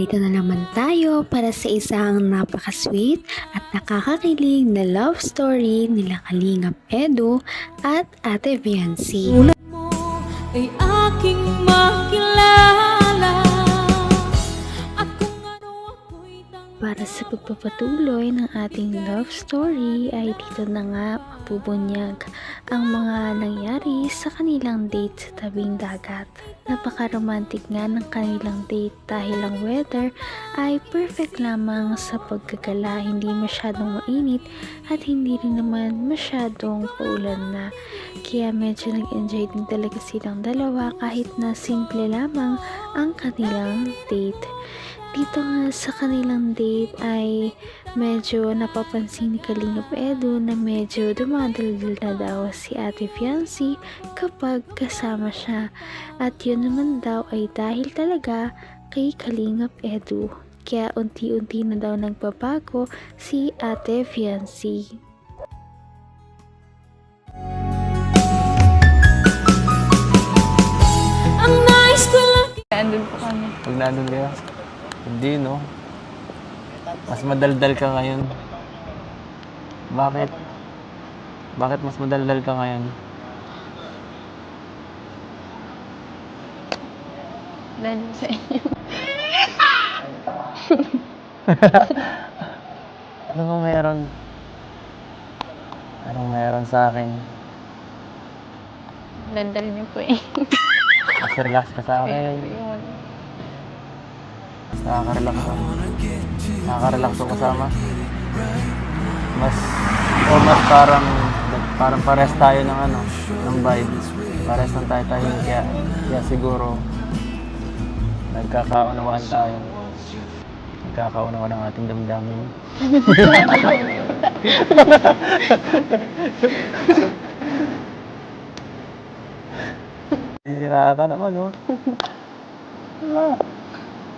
Narito na naman tayo para sa isang napaka-sweet at nakakakilig na love story nila Kalingap Edu at Ate Viancy. Tulad mo ay aking makilala at kung ano ako'y Para sa pagpapatuloy ng ating love story ay dito na nga mapubunyag ang mga nangyari sa kanilang date sa tabing dagat. Napaka-romantic nga ng kanilang date dahil ang weather ay perfect lamang sa pagkagala, hindi masyadong mainit at hindi rin naman masyadong paulan na. Kaya medyo nag-enjoy din talaga silang dalawa kahit na simple lamang ang kanilang date. Dito nga sa kanilang date ay medyo napapansin ni Kalingap Edu na medyo dumadaldal na daw si Ate Viancy kapag kasama siya. At yun naman daw ay dahil talaga kay Kalingap Edu. Kaya unti-unti na daw nagbabago si Ate Viancy. ang nais ko lang. Nandun po kami. Pag nandun kayo? Hindi, no? Mas madaldal ka ngayon. Bakit? Bakit mas madaldal ka ngayon? Dahil sa inyo. Ano meron? Anong meron sa akin? Dandal niyo po eh. Mas relax ka sa akin. Nakaka-relax ako. Nakaka-relax ako kasama. Mas parang pares tayo ng ng vibe. Pares lang tayo kaya siguro nagkakaunawaan tayo. Nagkakaunawa ng ating damdamin. Sira ka naman, no?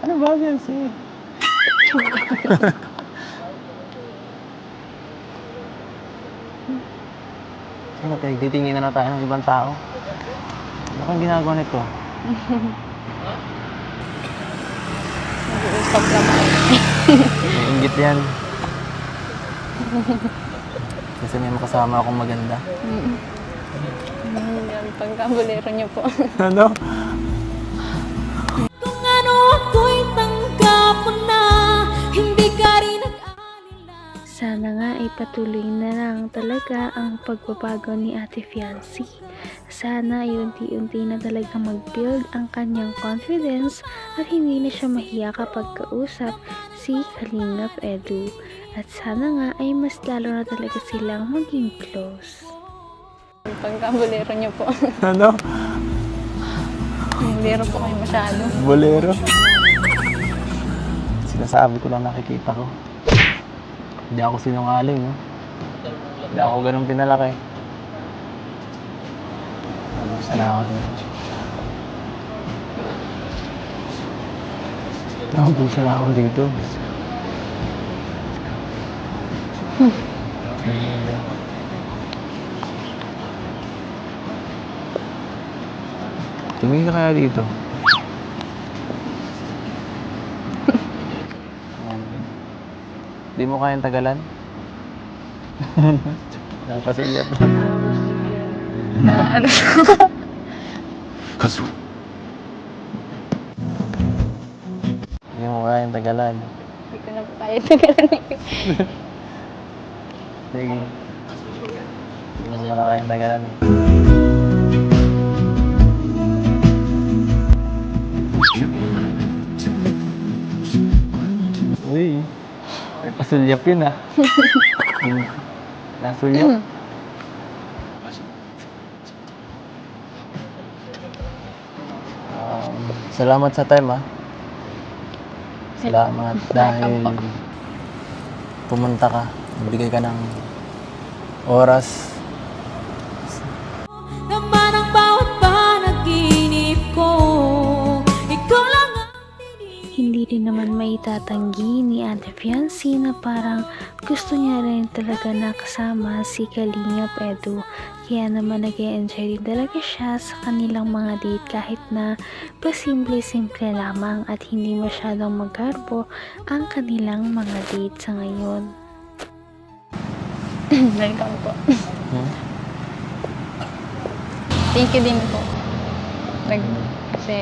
Ano ba yan si? Ano tayo? Titingin na tayo ng ibang tao. Ano kang ginagawa nito? Nag-uusap naman. May inggit yan. Kasi may makasama akong maganda. Yung pagkabulero niyo po. Ano? Kung ano ako'y tanggap mo na, hindi ka rin nag-alala. Sana nga ay patuloy na lang talaga ang pagbabago ni Ate Viancy. Sana ay unti-unti na talaga mag-build ang kanyang confidence at hindi na siya mahiya kapag kausap si Kalingap Edu. At sana nga ay mas lalo na talaga silang maging close. Yung pagkabulero niyo po. Ano? Bulero po kayo masyado. Bolero? Sinasabi ko lang nakikita ko. Hindi ako sinungaling, no? Hindi ako ganun pinalaki. Sana ako dito. Nakubusan na ako dito. Tumingin ka kaya dito. Di mo kayang tagalan? Nakapasilyap lang. Ano? Di mo kayang tagalan. Hindi ko na po tayo tagalan eh. Sige. Di mo na kayang tagalan. Uy. May pasulyap yun, ah. Nasulyap. Salamat sa time, ah. Salamat dahil pumunta ka. Nagbigay ka ng oras. Naman ang bawat panaginip ko, ikaw lang ang Hindi rin naman maitatanggi ni Ate Fiancé na parang gusto niya rin talaga na kasama si Kalingap Edu. Kaya naman nag-e-enjoy din talaga siya sa kanilang mga date kahit na pasimple-simple lamang at hindi masyadong magarbo ang kanilang mga date sa ngayon. Welcome po. Thank you din po. Kasi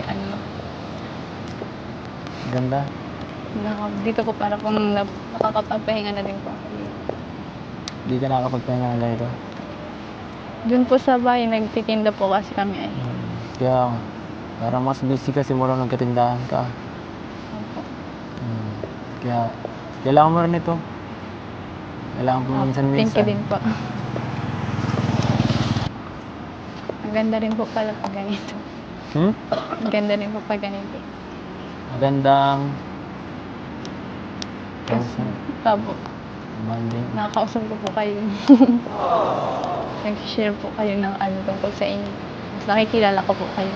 Ganda. dito po para pong nakakapagpahinga na din po. Di ka nakakapagpahinga na ito. Doon po sa bahay, nagtitinda po kasi kami ay. Kaya parang mas busy kasi mula nagkatindahan ka. Opo. Kaya kailangan mo rin ito. Kailangan mo minsan-minsan. Thank you din po. Ang ganda rin po pala pag ganito. Ang ganda rin po pag ganito. Magandang Tabo. bonding. Nakakausap ko po kayo. Nag-share po kayo ng tungkol sa inyo. Mas nakikilala ko po kayo.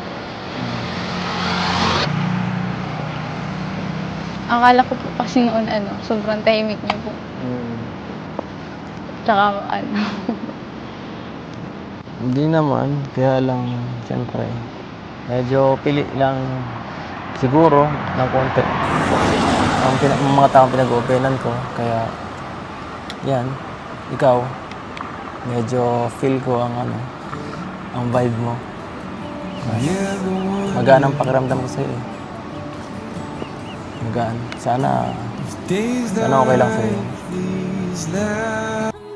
Akala ko po kasi noon sobrang tahimik niyo po. Tsaka Hindi naman, kaya lang siyempre medyo pili lang siguro ng konti ang mga taong pinag-openan ko, kaya yan, ikaw medyo feel ko ang vibe mo. Magaan ang pakiramdam ko sa'yo. Magaan. Sana okay lang sa'yo.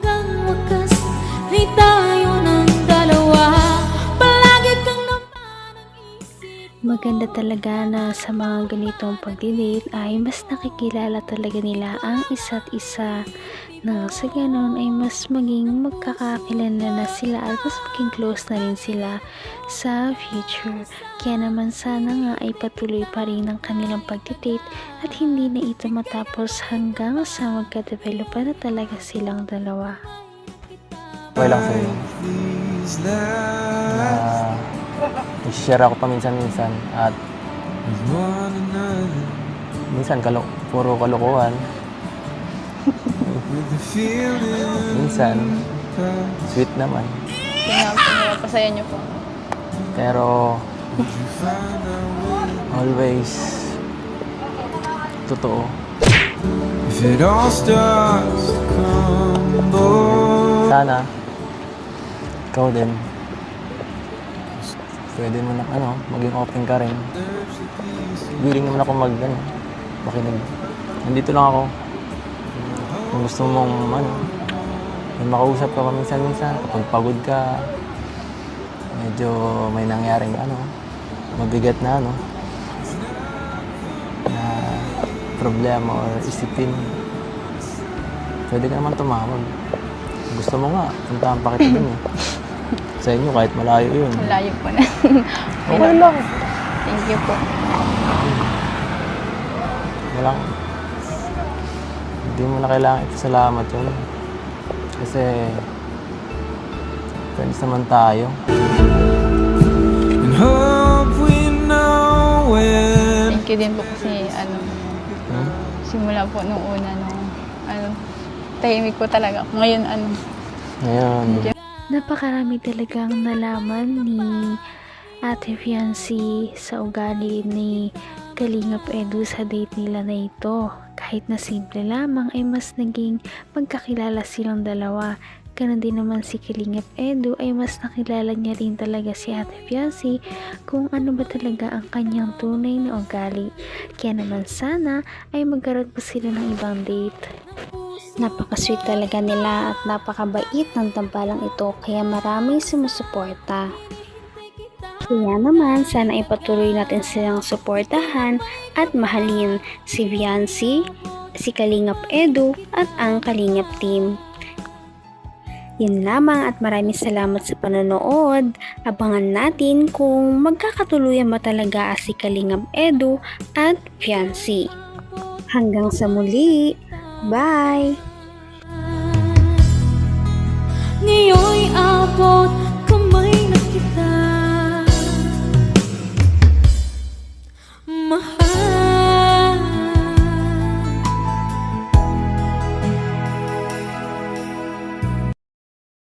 Hanggang wakas ay tayo ng dalawa. Palagi kang naman ang isip. Maganda talaga na sa mga ganitong pagdidate ay mas nakikilala talaga nila ang isa't isa, na sa ganon ay mas maging magkakakilala na sila at mas maging close na rin sila sa future. Kaya naman sana nga ay patuloy pa rin ang kanilang pagdidate at hindi na ito matapos hanggang sa magka-develop na talaga silang dalawa. Okay lang sa'yo. I-share ako paminsan-minsan at minsan puro kalokohan. Minsan sweet naman. pinapasaya niyo po. Pero always totoo. If it all starts to crumble, Sana ikaw din pwede mo na maging open ka rin. Willing naman ako makinig. Nandito lang ako. Kung gusto mong may makausap ka paminsan-minsan, kapag pagod ka, medyo may nangyaring mabigat na na problema or isipin, pwede ka naman tumawag. Kung gusto mo nga, puntahan pa kita dun sa inyo kahit malayo yun. Malayo po na. Okay lang. Thank you po. Hindi mo na kailangan ipasalamat yun. Kasi friends naman tayo. and hope we know when. Thank you din po kasi simula po nung una tahimik po talaga. Ngayon Ngayon, Napakarami talagang nalaman ni Ate Fiancé sa ugali ni Kalingap Edu sa date nila na ito. Kahit na simple lamang ay mas naging magkakilala silang dalawa. Ganon din naman si Kalingap Edu ay mas nakilala niya rin talaga si Ate Fiancé kung ano ba talaga ang kanyang tunay na ugali. Kaya naman sana ay magkaroon pa sila ng ibang date. Napaka-sweet talaga nila at napakabait ng tambalang ito, kaya maraming sumusuporta. Kaya naman sana ipatuloy natin silang suportahan at mahalin si Fiancé, si Kalingap Edu at ang Kalingap team. Yun lamang at maraming salamat sa panonood. Abangan natin kung magkakatuluyan ba talaga si Kalingap Edu at Fiancé. Hanggang sa muli! Bye! Ngayon'y abot